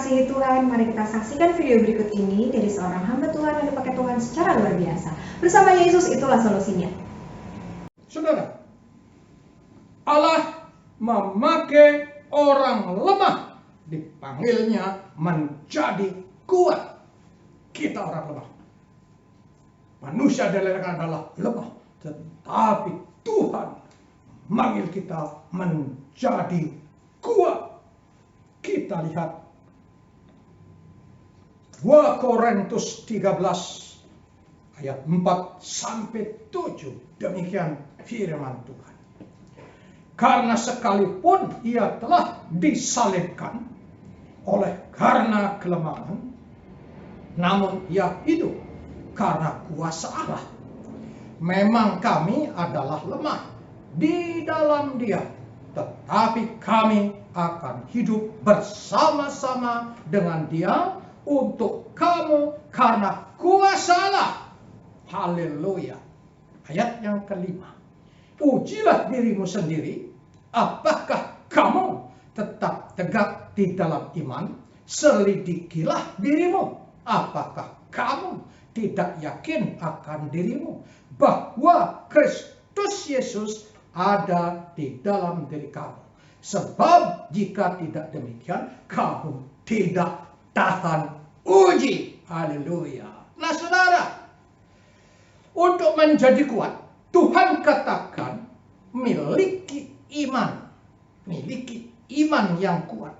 dikasihi Tuhan, mari kita saksikan video berikut ini dari seorang hamba Tuhan yang dipakai Tuhan secara luar biasa. Bersama Yesus itulah solusinya. Saudara, Allah memakai orang lemah, dipanggilnya menjadi kuat. Kita orang lemah. Manusia adalah lemah, tetapi Tuhan manggil kita menjadi kuat. Kita lihat 2 Korintus 13 ayat 4 sampai 7. Demikian firman Tuhan. Karena sekalipun ia telah disalibkan oleh karena kelemahan, namun ia hidup karena kuasa Allah. Memang kami adalah lemah di dalam Dia, tetapi kami akan hidup bersama-sama dengan Dia untuk kamu karena kuasa Allah. Haleluya. Ayat yang kelima. Ujilah dirimu sendiri, apakah kamu tetap tegak di dalam iman? Selidikilah dirimu, apakah kamu tidak yakin akan dirimu bahwa Kristus Yesus ada di dalam diri kamu. Sebab jika tidak demikian, kamu tidak tahan uji. Haleluya. Nah saudara, untuk menjadi kuat, Tuhan katakan miliki iman. Miliki iman yang kuat.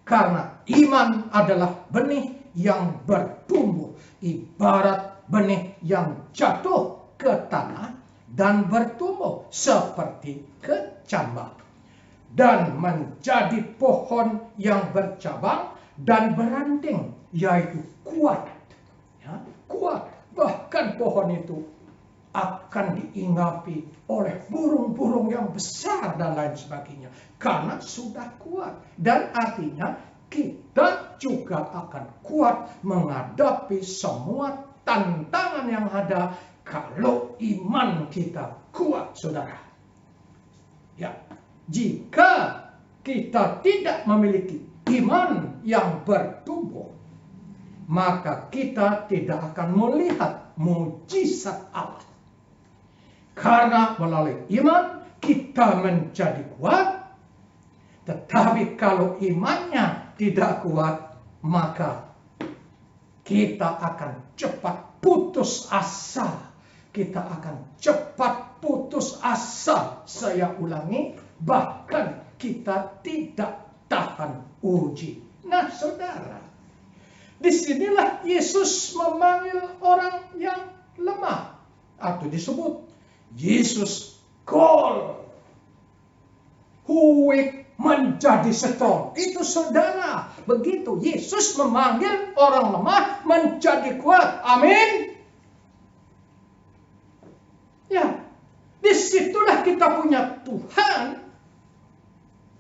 Karena iman adalah benih yang bertumbuh. Ibarat benih yang jatuh ke tanah dan bertumbuh seperti kecambah. Dan menjadi pohon yang bercabang dan beranting, yaitu kuat. Ya, kuat. Bahkan pohon itu akan diinggapi oleh burung-burung yang besar dan lain sebagainya. Karena sudah kuat. Dan artinya kita juga akan kuat menghadapi semua tantangan yang ada kalau iman kita kuat, saudara. Ya, jika kita tidak memiliki iman yang bertumbuh, maka kita tidak akan melihat mujizat Allah. Karena melalui iman kita menjadi kuat, tetapi kalau imannya tidak kuat, maka kita akan cepat putus asa. Kita akan cepat putus asa. Saya ulangi, bahkan kita tidak tahan uji. Nah saudara, disinilah Yesus memanggil orang yang lemah. Atau disebut Yesus call who weak menjadi strong. Itu saudara, begitu Yesus memanggil orang lemah menjadi kuat. Amin. Ya, disitulah kita punya Tuhan.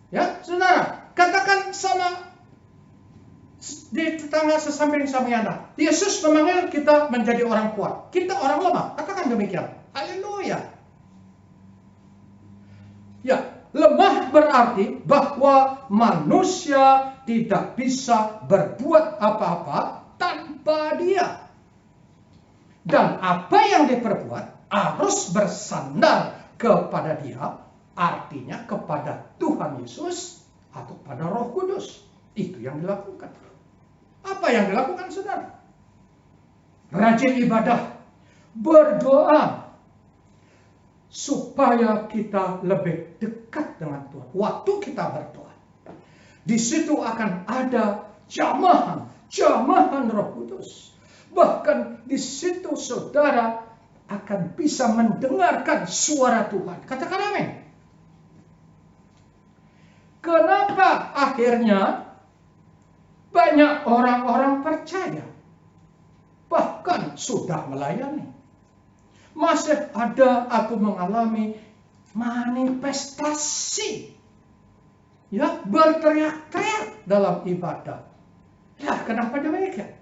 Ya, saudara, katakan sama di tetangga sesamping sama Anda. Yesus memanggil kita menjadi orang kuat. Kita orang lemah. Katakan demikian. Haleluya. Ya, lemah berarti bahwa manusia tidak bisa berbuat apa-apa tanpa Dia. Dan apa yang diperbuat harus bersandar kepada Dia, artinya kepada Tuhan Yesus atau pada Roh Kudus. Itu yang dilakukan. Apa yang dilakukan, saudara? Rajin ibadah, berdoa, supaya kita lebih dekat dengan Tuhan. Waktu kita berdoa, di situ akan ada jamahan Roh Kudus. Bahkan di situ saudara akan bisa mendengarkan suara Tuhan. Katakan amin. Kenapa akhirnya banyak orang-orang percaya, bahkan sudah melayani, masih ada aku mengalami manifestasi, ya, berteriak-teriak dalam ibadah. Ya, kenapa demikian?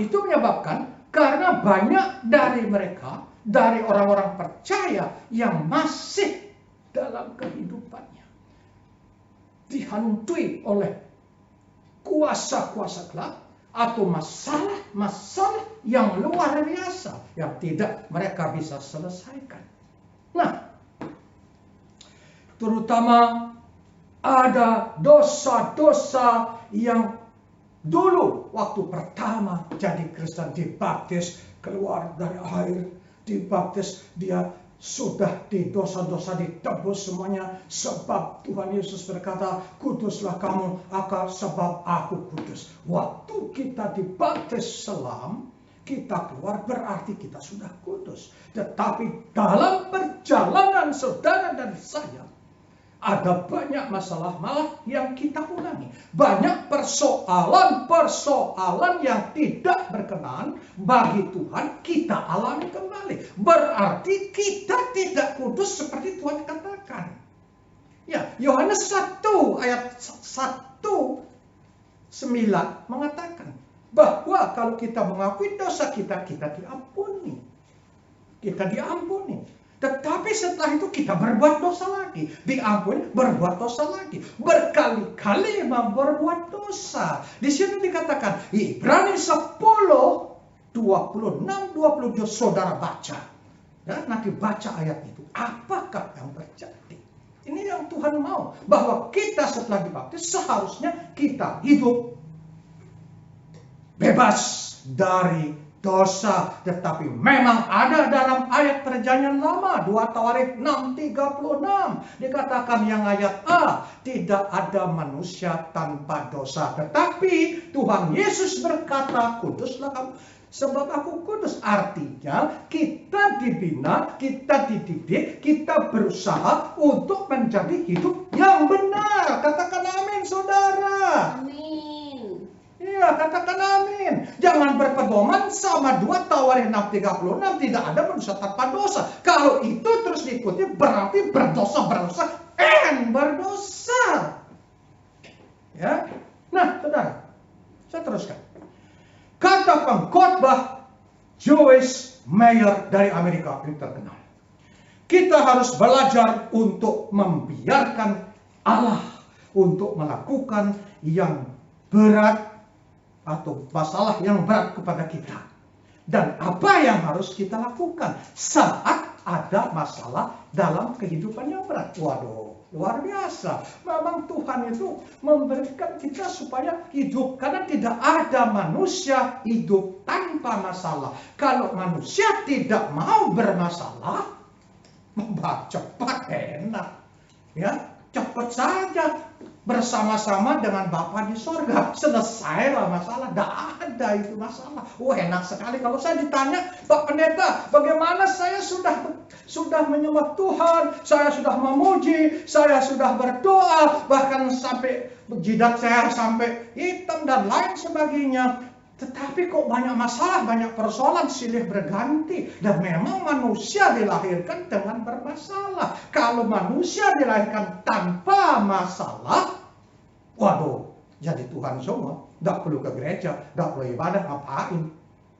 Itu menyebabkan karena banyak dari mereka, dari orang-orang percaya yang masih dalam kehidupannya dihantui oleh kuasa-kuasa gelap atau masalah-masalah yang luar biasa yang tidak mereka bisa selesaikan. Nah, terutama ada dosa-dosa yang dulu waktu pertama jadi Kristen dibaptis, keluar dari air, dibaptis, dia sudah di dosa-dosa ditebus semuanya, sebab Tuhan Yesus berkata, kuduslah kamu, sebab aku kudus. Waktu kita dibaptis selam, kita keluar berarti kita sudah kudus. Tetapi dalam perjalanan saudara dan saya, ada banyak masalah malah yang kita ulangi. Banyak persoalan-persoalan yang tidak berkenan bagi Tuhan kita alami kembali. Berarti kita tidak kudus seperti Tuhan katakan. Ya, Yohanes 1 ayat 1:9 mengatakan bahwa kalau kita mengakui dosa kita, kita diampuni. Kita diampuni. Tetapi setelah itu kita berbuat dosa lagi. Diampuni, berbuat dosa lagi. Berkali-kali berbuat dosa. Di sini dikatakan, Ibrani 10:26-27 saudara baca. Dan nanti baca ayat itu. Apakah yang terjadi? Ini yang Tuhan mau. Bahwa kita setelah dibaptis seharusnya kita hidup bebas dari dosa, tetapi memang ada dalam ayat perjanjian lama 2 Tawarikh 6:36 dikatakan yang ayat A, tidak ada manusia tanpa dosa, tetapi Tuhan Yesus berkata, kuduslah kamu sebab aku kudus. Artinya kita dibina, kita dididik, kita berusaha untuk menjadi hidup yang benar. Katakan amin, saudara. Amin. Iya, katakan amin. Jangan berpedoman sama 2 Tawarikh 6:36, tidak ada manusia tanpa dosa. Kalau itu terus diikuti berarti berdosa, berdosa. Ya. Nah, saudara, saya teruskan. Kata pengkhotbah Joyce Meyer dari Amerika ini terkenal. Kita harus belajar untuk membiarkan Allah untuk melakukan yang berat atau masalah yang berat kepada kita. Dan apa yang harus kita lakukan saat ada masalah dalam kehidupan yang berat? Waduh, luar biasa. Memang Tuhan itu memberikan kita supaya hidup. Karena tidak ada manusia hidup tanpa masalah. Kalau manusia tidak mau bermasalah, cepat enak. Ya, cepat saja bersama-sama dengan Bapa di sorga. Selesailah masalah. Tidak ada itu masalah. Enak sekali kalau saya ditanya, Pak Pendeta, bagaimana saya sudah menyembah Tuhan, saya sudah memuji, saya sudah berdoa, bahkan sampai jidat saya sampai hitam dan lain sebagainya. Tetapi kok banyak masalah, banyak persoalan silih berganti. Dan memang manusia dilahirkan dengan bermasalah. Kalau manusia dilahirkan tanpa masalah, waduh, jadi Tuhan semua. Tidak perlu ke gereja, tidak perlu ibadah, ngapain.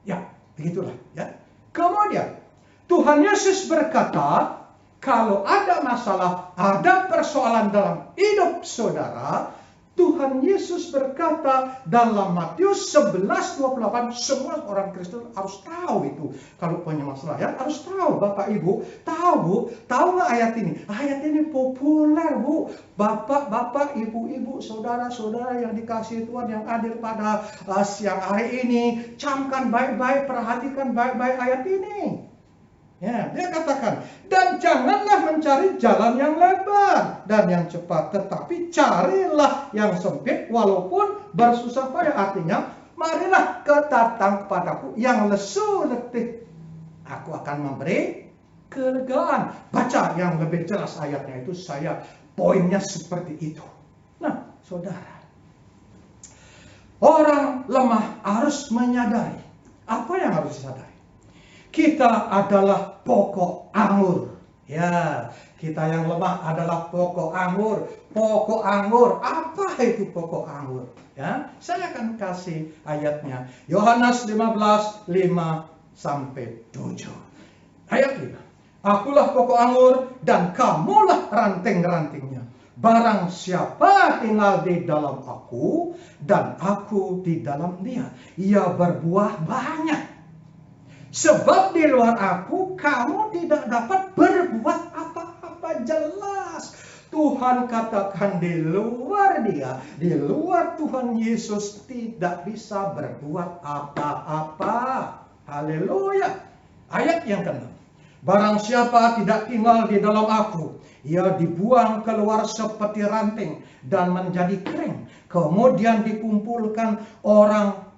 Ya, begitulah. Ya. Kemudian, Tuhan Yesus berkata, kalau ada masalah, ada persoalan dalam hidup saudara, Tuhan Yesus berkata dalam Matius 11:28, semua orang Kristen harus tahu itu. Kalau punya masalah ya harus tahu. Bapak Ibu tahu nggak ayat ini? Ayat ini populer, Bu. Bapak, ibu-ibu, saudara-saudara yang dikasihi Tuhan yang hadir pada siang hari ini, camkan baik-baik, perhatikan baik-baik ayat ini. Ya, dia katakan, dan janganlah mencari jalan yang lebar dan yang cepat, tetapi carilah yang sempit walaupun bersusah payah. Artinya, marilah datang kepadaku yang lesu letih, aku akan memberi kelegaan. Baca yang lebih jelas ayatnya itu, saya poinnya seperti itu. Nah, saudara, orang lemah harus menyadari. Apa yang harus disadari? Kita adalah pokok anggur. Ya, kita yang lemah adalah pokok anggur. Pokok anggur, apa itu pokok anggur? Ya, saya akan kasih ayatnya. Yohanes 15:5-7. Ayat 5. Akulah pokok anggur dan kamulah ranting-rantingnya. Barang siapa tinggal di dalam aku dan aku di dalam dia, ia berbuah banyak. Sebab di luar aku kamu tidak dapat berbuat apa-apa. Jelas Tuhan katakan di luar dia, di luar Tuhan Yesus tidak bisa berbuat apa-apa. Haleluya. Ayat yang ke-6. Barang siapa tidak tinggal di dalam aku, ia dibuang keluar seperti ranting dan menjadi kering. Kemudian dikumpulkan orang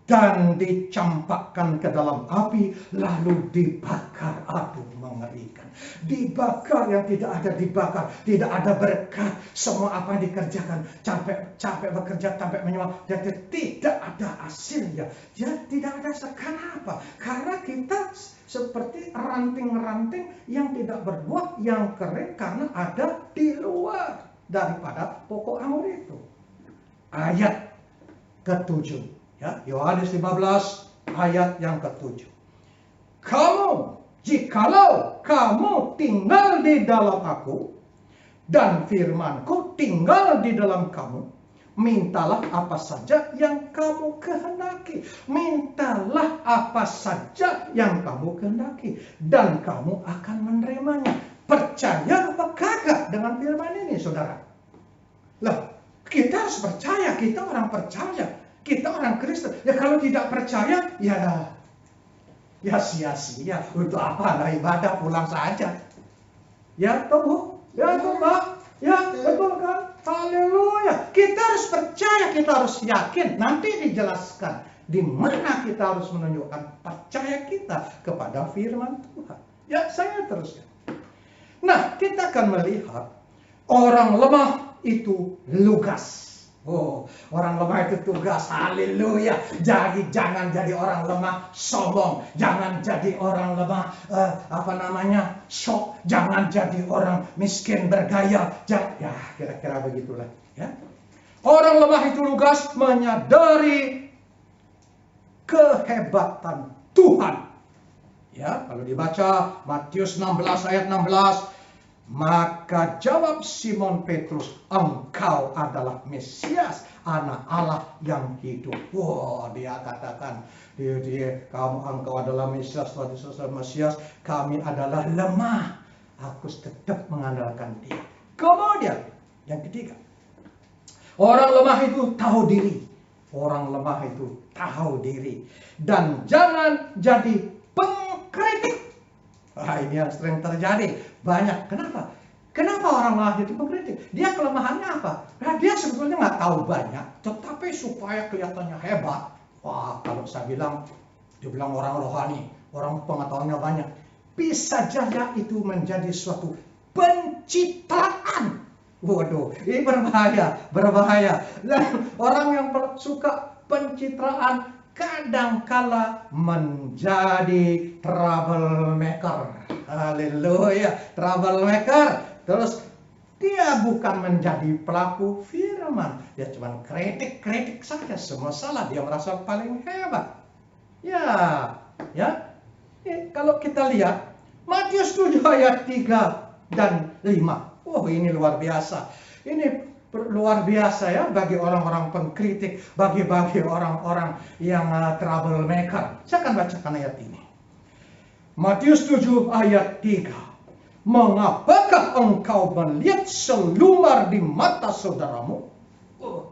dan dicampakkan ke dalam api, lalu dibakar. Aduh, mengerikan. Dibakar yang tidak ada dibakar, tidak ada berkat. Semua apa yang dikerjakan, capek bekerja, capek menyuap, jadi tidak ada hasilnya. Ya, tidak ada. Kenapa? Karena kita seperti ranting-ranting yang tidak berbuah, yang kering karena ada di luar daripada pokok anggur itu. Ayat ke-7. Ya, Yohanes 15 ayat yang ke-7. Jikalau kamu tinggal di dalam aku dan firmanku tinggal di dalam kamu, mintalah apa saja yang kamu kehendaki. Mintalah apa saja yang kamu kehendaki dan kamu akan menerimanya. Percaya apa kagak dengan firman ini, saudara? Lah, kita harus percaya, kita orang percaya. Kita orang Kristen, ya kalau tidak percaya, ya sia-sia. Untuk apa? Nah, ibadah pulang saja. Ya, toh, ya, toh, Pak. Ya, betul kan? Haleluya. Kita harus percaya, kita harus yakin. Nanti dijelaskan di mana kita harus menunjukkan percaya kita kepada firman Tuhan. Ya, saya teruskan. Nah, kita akan melihat orang lemah itu lugas. Oh, orang lemah itu tugas. Haleluya. Jadi jangan jadi orang lemah sombong. Jangan jadi orang lemah sok. Jangan jadi orang miskin bergaya. Ya, kira-kira begitulah, ya. Orang lemah itu lugas menyadari kehebatan Tuhan. Ya, kalau dibaca Matius 16 ayat 16, maka jawab Simon Petrus, engkau adalah Mesias, anak Allah yang hidup. Wah, dia katakan, engkau adalah Mesias, kami adalah lemah. Aku tetap mengandalkan dia. Kemudian, yang ketiga, orang lemah itu tahu diri. Orang lemah itu tahu diri. Dan jangan jadi pengkritik. Ini yang sering terjadi. Banyak. Kenapa? Kenapa orang lemah itu pengkritik? Dia kelemahannya apa? Nah, dia sebetulnya nggak tahu banyak, tetapi supaya kelihatannya hebat. Wah, kalau saya dibilang orang rohani, orang pengetahuannya banyak. Bisa saja itu menjadi suatu pencitraan. Waduh, ini berbahaya. Dan orang yang suka pencitraan kadangkala menjadi troublemaker. Haleluya, troublemaker. Terus dia bukan menjadi pelaku firman, dia cuma kritik saja, semua salah, dia merasa paling hebat. Ya. Kalau kita lihat Matius 7 ayat 3 dan 5. Oh, ini luar biasa. Ini luar biasa ya bagi orang-orang pengkritik, bagi orang-orang yang troublemaker. Saya akan bacakan ayat ini. Matius 7 ayat 3. Mengapakah engkau melihat selumar di mata saudaramu? Oh,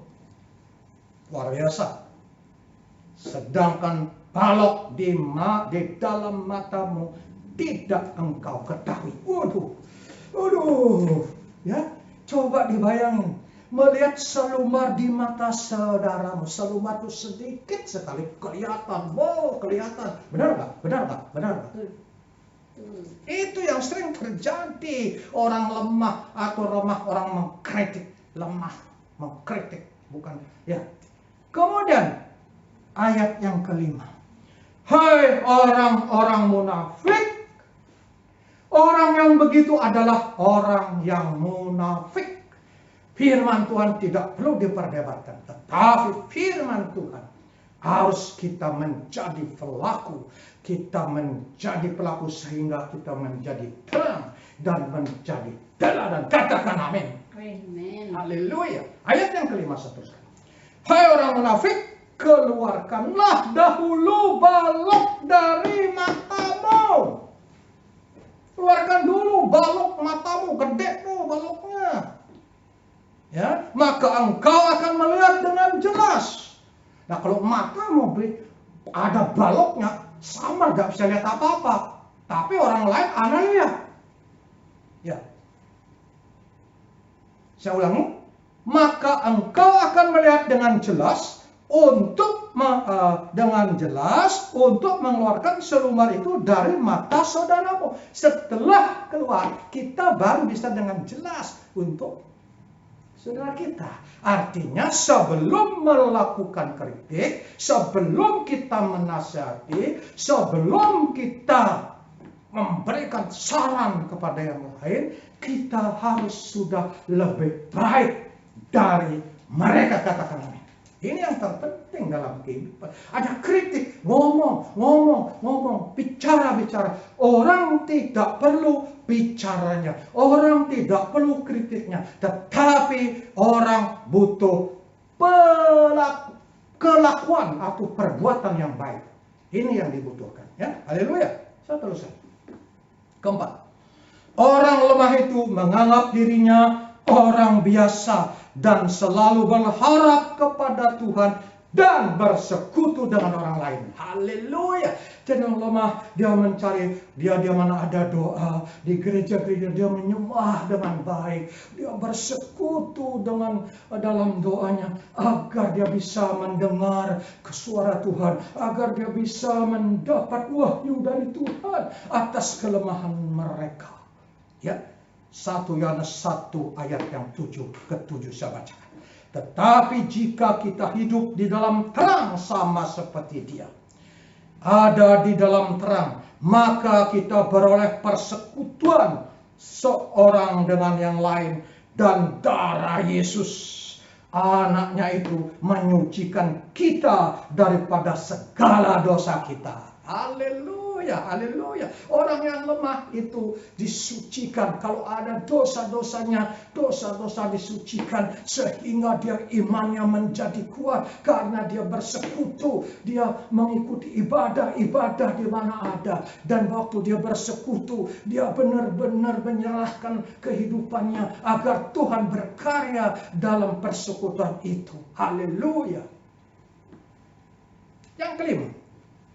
luar biasa. Sedangkan balok di dalam matamu tidak engkau ketahui. Waduh. Ya, coba dibayangin. Melihat selumar di mata saudaramu. Selumar itu sedikit sekali kelihatan. Wow, kelihatan. Benar nggak? Itu yang sering terjadi. Orang lemah atau orang mengkritik. Lemah, mengkritik. Bukan, ya. Kemudian, ayat yang kelima. Hai orang-orang munafik. Orang yang begitu adalah orang yang munafik. Firman Tuhan tidak perlu diperdebatkan. Tetapi firman Tuhan harus kita menjadi pelaku. Kita menjadi pelaku sehingga kita menjadi terang dan menjadi teladan. Katakan amin. Amen. Haleluya. Ayat yang kelima saya teruskan. Hai orang munafik, keluarkanlah dahulu balok dari matamu. Keluarkan dulu balok matamu, gede tuh baloknya. Ya, maka engkau akan melihat dengan jelas. Nah, kalau matamu ada baloknya, sama gak bisa lihat apa-apa. Tapi orang lain ana lihat. Ya. Saya ulangi. Maka engkau akan melihat dengan jelas untuk mengeluarkan selumar itu dari mata saudaramu. Setelah keluar, kita baru bisa dengan jelas untuk saudara kita. Artinya sebelum melakukan kritik, sebelum kita menasihati, sebelum kita memberikan saran kepada yang lain, kita harus sudah lebih baik dari mereka, katakan amin. Ini yang terpenting dalam kehidupan. Ada kritik, ngomong, bicara. Orang tidak perlu bicaranya, orang tidak perlu kritiknya, tetapi orang butuh kelakuan atau perbuatan yang baik. Ini yang dibutuhkan. Ya, haleluya. Saya teruskan. Keempat, orang lemah itu menganggap dirinya orang biasa dan selalu berharap kepada Tuhan dan bersekutu dengan orang lain. Haleluya. Jadi orang lemah, dia mencari, dia mana ada doa, di gereja-gereja dia menyembah dengan baik, dia bersekutu dengan dalam doanya agar dia bisa mendengar suara Tuhan, agar dia bisa mendapat wahyu dari Tuhan atas kelemahan mereka. Ya, 1 Yohanes 1 ayat yang 7 ke 7 saya bacakan. Tetapi jika kita hidup di dalam terang sama seperti dia ada di dalam terang, maka kita beroleh persekutuan seorang dengan yang lain, dan darah Yesus anaknya itu menyucikan kita daripada segala dosa kita. Haleluya, haleluya. Orang yang lemah itu disucikan. Kalau ada dosa-dosanya, dosa-dosa disucikan sehingga dia imannya menjadi kuat karena dia bersekutu. Dia mengikuti ibadah di mana ada. Dan waktu dia bersekutu, dia benar-benar menyerahkan kehidupannya agar Tuhan berkarya dalam persekutuan itu. Haleluya. Yang kelima,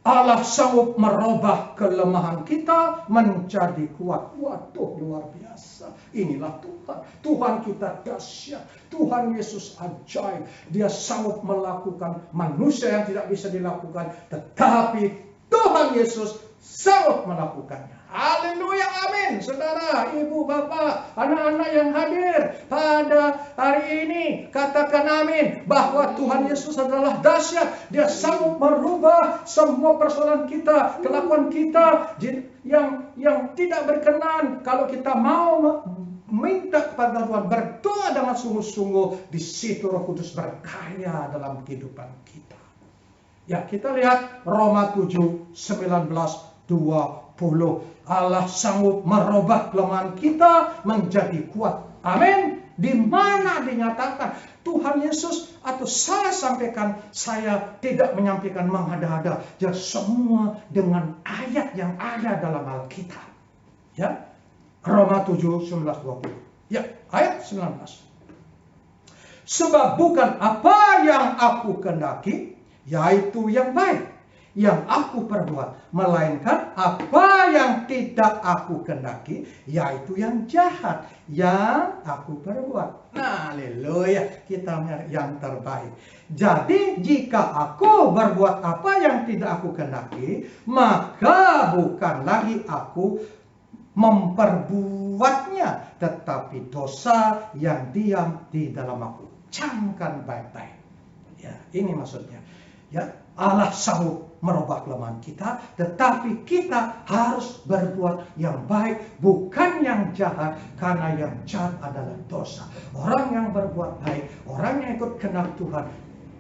Allah sanggup merubah kelemahan kita menjadi kuat. Waduh, luar biasa. Inilah Tuhan. Tuhan kita dahsyat. Tuhan Yesus ajaib. Dia sanggup melakukan manusia yang tidak bisa dilakukan. Tetapi Tuhan Yesus sanggup melakukannya. Haleluya, amin. Saudara, ibu, bapak, anak-anak yang hadir pada hari ini, katakan amin. Bahwa Tuhan Yesus adalah dahsyat. Dia sanggup merubah semua persoalan kita, kelakuan kita yang tidak berkenan. Kalau kita mau minta kepada Tuhan, berdoa dengan sungguh-sungguh, di situ Roh Kudus berkarya dalam kehidupan kita. Ya, kita lihat Roma 7, 19, 20. Allah sanggup merubah kelemahan kita menjadi kuat. Amin. Di mana dinyatakan Tuhan Yesus, atau saya sampaikan, saya tidak menyampaikan mengada-ada. Ya, semua dengan ayat yang ada dalam Alkitab. Ya. Roma 7, 19, 20. Ya, ayat 19. Sebab bukan apa yang aku kehendaki, yaitu yang baik, yang aku perbuat, melainkan apa yang tidak aku kehendaki, yaitu yang jahat yang aku perbuat. Nah, haleluya, kita yang terbaik. Jadi jika aku berbuat apa yang tidak aku kehendaki, maka bukan lagi aku memperbuatnya, tetapi dosa yang diam di dalam aku. Camkan baik-baik. Ya, ini maksudnya. Ya, Allah sanggup merubah kelemahan kita, tetapi kita harus berbuat yang baik, bukan yang jahat, karena yang jahat adalah dosa. Orang yang berbuat baik, orang yang ikut kehendak Tuhan,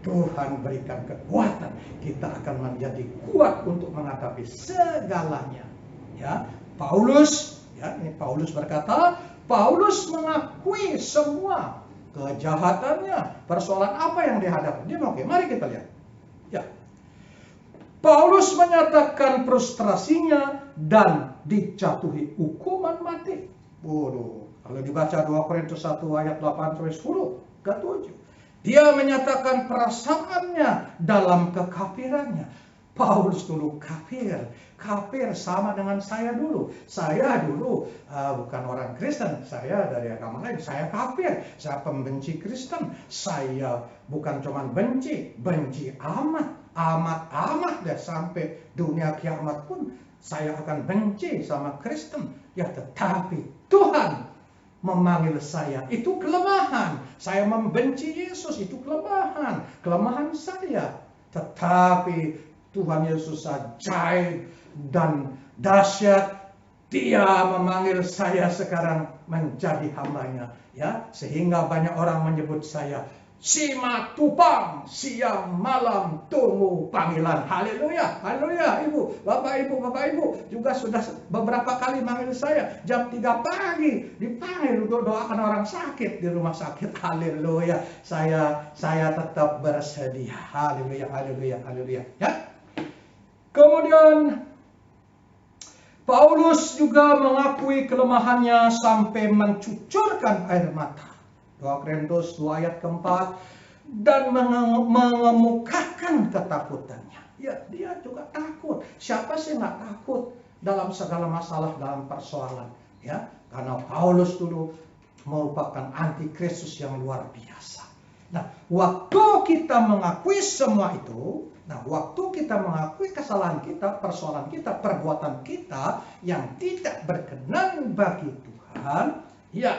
Tuhan berikan kekuatan, kita akan menjadi kuat untuk menghadapi segalanya. Ya, Paulus, ya, ini Paulus berkata, Paulus mengakui semua kejahatannya. Persoalan apa yang dihadapi? Oke, mari kita lihat. Ya. Paulus menyatakan frustrasinya dan dijatuhi hukuman mati. Waduh, kalau dibaca 2 Korintus 1 ayat 8-10, ke-7. Dia menyatakan perasaannya dalam kekafirannya. Paulus dulu kafir. Kafir sama dengan saya dulu. Saya dulu bukan orang Kristen. Saya dari agama lain. Saya kafir. Saya pembenci Kristen. Saya bukan cuma benci amat. Amat deh, sampai dunia kiamat pun saya akan benci sama Kristen. Ya, tetapi Tuhan memanggil saya, itu kelemahan. Saya membenci Yesus, itu kelemahan saya. Tetapi Tuhan Yesus ajaib dan dahsyat. Dia memanggil saya sekarang menjadi hambanya, ya, sehingga banyak orang menyebut saya Simatupang, siang malam tunggu panggilan. Haleluya, haleluya. Bapak ibu juga sudah beberapa kali manggil saya. Jam 3 pagi dipanggil untuk doakan orang sakit di rumah sakit. Haleluya. Saya tetap bersedia. Haleluya, haleluya, haleluya. Ya. Kemudian Paulus juga mengakui kelemahannya sampai mencucurkan air mata. 2 Korintus 2 ayat ke-4, dan mengemukakan ketakutannya. Ya, dia juga takut. Siapa sih nggak takut dalam segala masalah, dalam persoalan? Ya, karena Paulus dulu merupakan antikristus yang luar biasa. Nah, waktu kita mengakui semua itu, waktu kita mengakui kesalahan kita, persoalan kita, perbuatan kita yang tidak berkenan bagi Tuhan, ya,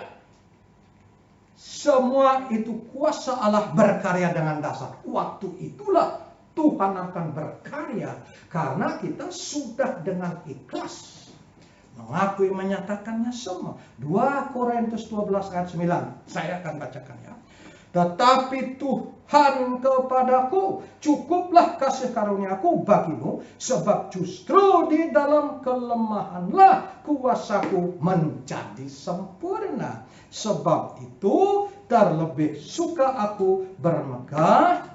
semua itu kuasa Allah berkarya dengan dasar. Waktu itulah Tuhan akan berkarya. Karena kita sudah dengan ikhlas mengakui, menyatakannya semua. 2 Korintus 12 ayat 9. Saya akan bacakan ya. Tetapi Tuhan kepadaku, cukuplah kasih karuniaku bagimu, sebab justru di dalam kelemahanlah kuasaku menjadi sempurna. Sebab itu terlebih suka aku bermegah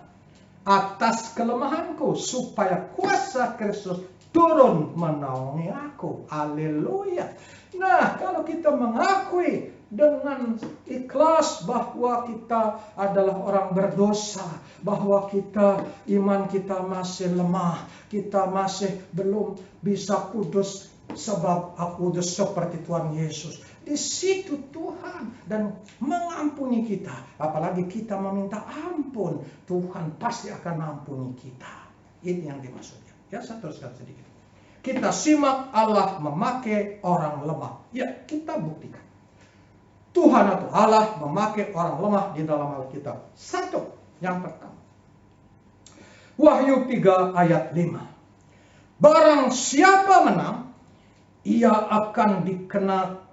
atas kelemahanku, supaya kuasa Kristus turun menaungi aku. Haleluya. Nah, kalau kita mengakui dengan ikhlas bahwa kita adalah orang berdosa, bahwa iman kita masih lemah, kita masih belum bisa kudus sebab aku kudus seperti Tuhan Yesus. Di situ Tuhan dan mengampuni kita. Apalagi kita meminta ampun, Tuhan pasti akan mengampuni kita. Ini yang dimaksudnya. Ya, saya teruskan sedikit. Kita simak Allah memakai orang lemah. Ya, kita buktikan. Tuhan atau Allah memakai orang lemah di dalam Alkitab. Satu, yang pertama. Wahyu 3 ayat 5. Barang siapa menang, ia akan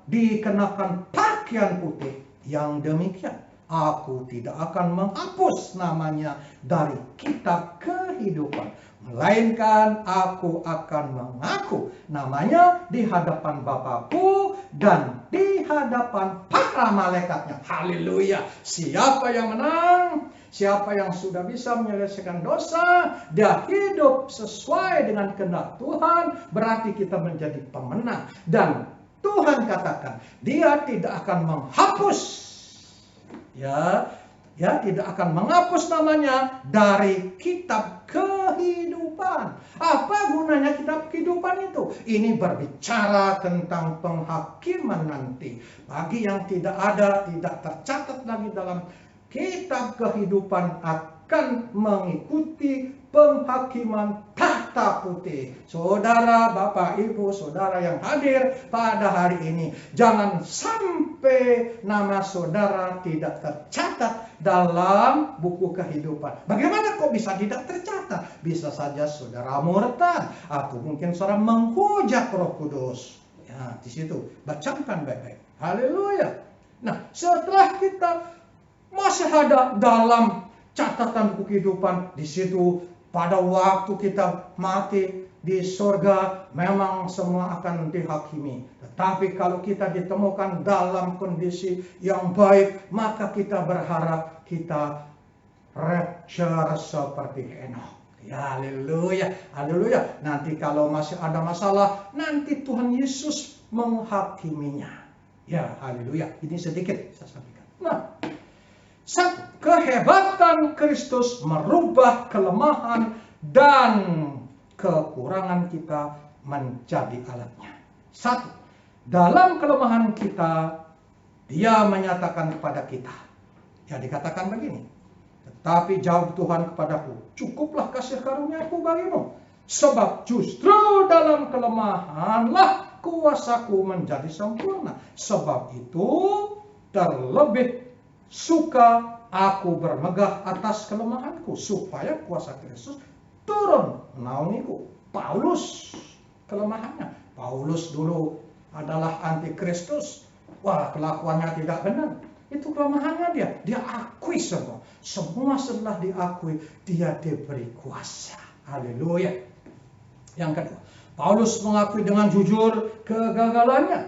dikenakan pakaian putih yang demikian. Aku tidak akan menghapus namanya dari kitab kehidupan, melainkan aku akan mengaku namanya di hadapan Bapakku dan di hadapan para malaikatnya. Haleluya. Siapa yang menang? Siapa yang sudah bisa menyelesaikan dosa, dia hidup sesuai dengan kehendak Tuhan, berarti kita menjadi pemenang. Dan Tuhan katakan, dia tidak akan menghapus, ya tidak akan menghapus namanya dari kitab kehidupan. Apa gunanya kitab kehidupan itu? Ini berbicara tentang penghakiman nanti. Bagi yang tidak ada, tidak tercatat lagi dalam kitab kehidupan, akan mengikuti penghakiman tahta putih. Saudara, Bapak, Ibu, saudara yang hadir pada hari ini, jangan sampai nama saudara tidak tercatat dalam buku kehidupan. Bagaimana kok bisa tidak tercatat? Bisa saja saudara murtad, atau mungkin saudara menghujat Roh Kudus. Ya, di situ bacakan baik-baik. Haleluya. Nah, setelah kita masih ada dalam catatan buku kehidupan, di situ pada waktu kita mati, di surga memang semua akan dihakimi. Tetapi kalau kita ditemukan dalam kondisi yang baik, maka kita berharap kita rapture seperti Henokh. Ya, haleluya, haleluya. Nanti kalau masih ada masalah, nanti Tuhan Yesus menghakiminya. Ya, haleluya. Ini sedikit saya sampaikan. Nah, satu, kehebatan Kristus merubah kelemahan dan kekurangan kita menjadi alatnya. Satu, dalam kelemahan kita, Dia menyatakan kepada kita. Ya, dikatakan begini, tetapi jawab Tuhan kepadaku, cukuplah kasih karunia-Ku bagimu, sebab justru dalam kelemahanlah kuasaku menjadi sempurna. Sebab itu terlebih suka aku bermegah atas kelemahanku, supaya kuasa Kristus turun menaungiku. Paulus kelemahannya. Paulus dulu adalah antikristus. Wah, kelakuannya tidak benar. Itu kelemahannya dia. Dia akui semua. Semua setelah diakui, dia diberi kuasa. Haleluya. Yang kedua, Paulus mengakui dengan jujur kegagalannya,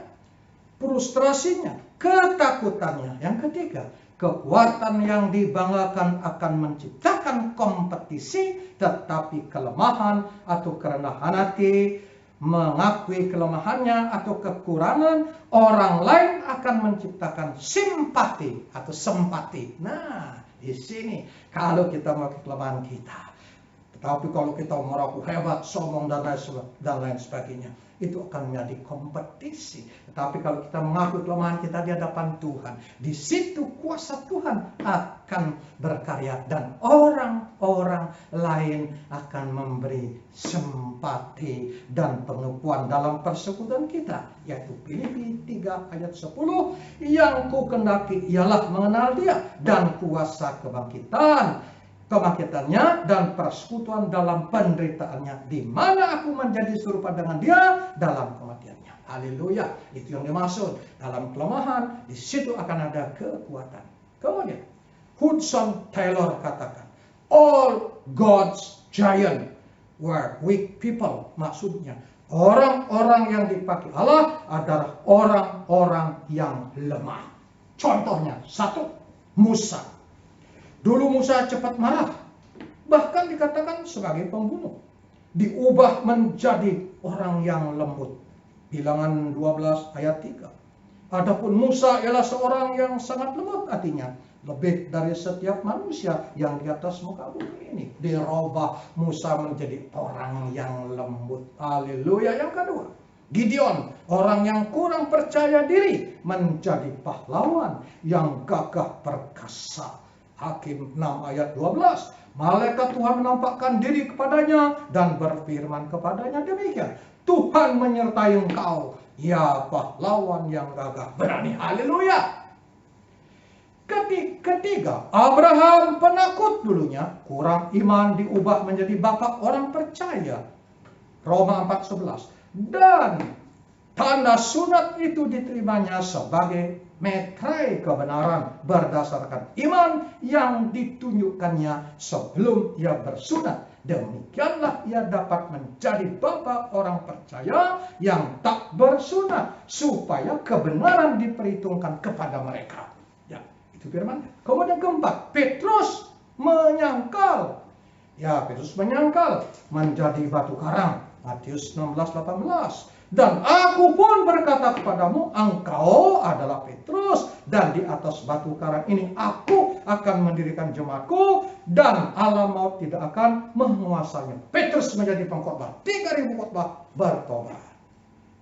frustrasinya, ketakutannya. Yang ketiga, kekuatan yang dibanggakan akan menciptakan kompetisi, tetapi kelemahan atau kerendahan hati mengakui kelemahannya atau kekurangan orang lain akan menciptakan simpati atau sempati. Nah, di sini kalau kita mengakui kelemahan kita, tetapi kalau kita merasa hebat, sombong dan lain sebagainya, itu akan menjadi kompetisi. Tetapi kalau kita mengakui kelemahan kita di hadapan Tuhan, di situ kuasa Tuhan akan berkarya dan orang-orang lain akan memberi simpati dan pengakuan dalam persekutuan kita. Yaitu Filipi 3 ayat 10, yang ku kendaki ialah mengenal Dia dan kuasa kebangkitannya dan persekutuan dalam penderitaannya, di mana aku menjadi serupa dengan Dia dalam kematiannya. Haleluya. Itu yang dimaksud dalam kelemahan, di situ akan ada kekuatan. Kemudian Hudson Taylor katakan, all God's giant were weak people. Maksudnya orang-orang yang dipakai Allah adalah orang-orang yang lemah. Contohnya, satu, Musa. Dulu Musa cepat marah, bahkan dikatakan sebagai pembunuh. Diubah menjadi orang yang lembut. Bilangan 12 ayat 3. Adapun Musa ialah seorang yang sangat lembut hatinya, lebih dari setiap manusia yang di atas muka bumi ini. Dirubah Musa menjadi orang yang lembut. Haleluya. Yang kedua, Gideon, orang yang kurang percaya diri, menjadi pahlawan yang gagah perkasa. Hakim 6 ayat 12. Malaikat Tuhan menampakkan diri kepadanya dan berfirman kepadanya demikian, Tuhan menyertai engkau, ya pahlawan yang gagah berani. Haleluya. Ketiga, Abraham penakut dulunya, kurang iman diubah menjadi bapak orang percaya. Roma 4:11. Dan tanda sunat itu diterimanya sebagai metrai kebenaran berdasarkan iman yang ditunjukkannya sebelum ia bersunat. Demikianlah ia dapat menjadi bapa orang percaya yang tak bersunat, supaya kebenaran diperhitungkan kepada mereka. Ya, itu firman. Kemudian keempat, Petrus menyangkal. Ya, Petrus menyangkal menjadi batu karang. Matius 16:18. Dan aku pun berkata kepadamu, engkau adalah Petrus, dan di atas batu karang ini aku akan mendirikan jemaatku, dan alam maut tidak akan menguasainya. Petrus menjadi pengkhotbah, 3.000 khotbah bertobat.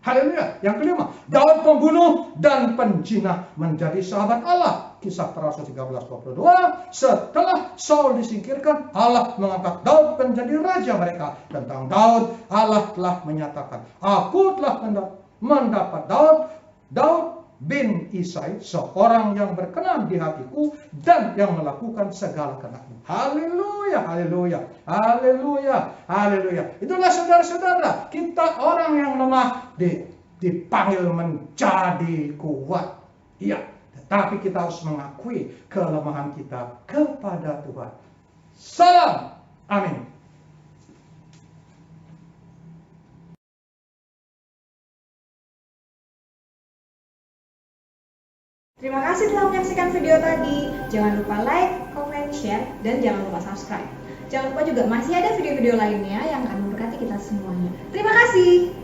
Haleluya. Yang kelima, Daud pembunuh dan penjinah menjadi sahabat Allah. Kisah Para Rasul 13:22. Setelah Saul disingkirkan, Allah mengangkat Daud menjadi raja mereka. Tentang Daud, Allah telah menyatakan, aku telah mendapat Daud bin Isai, seorang yang berkenan di hatiku dan yang melakukan segala kehendakku. Haleluya, haleluya, haleluya, haleluya. Itulah saudara-saudara, kita orang yang lemah dipanggil menjadi kuat. Iya, tetapi kita harus mengakui kelemahan kita kepada Tuhan. Salam, amin. Terima kasih telah menyaksikan video tadi. Jangan lupa like, comment, share, dan jangan lupa subscribe. Jangan lupa juga masih ada video-video lainnya yang akan memberkati kita semuanya. Terima kasih.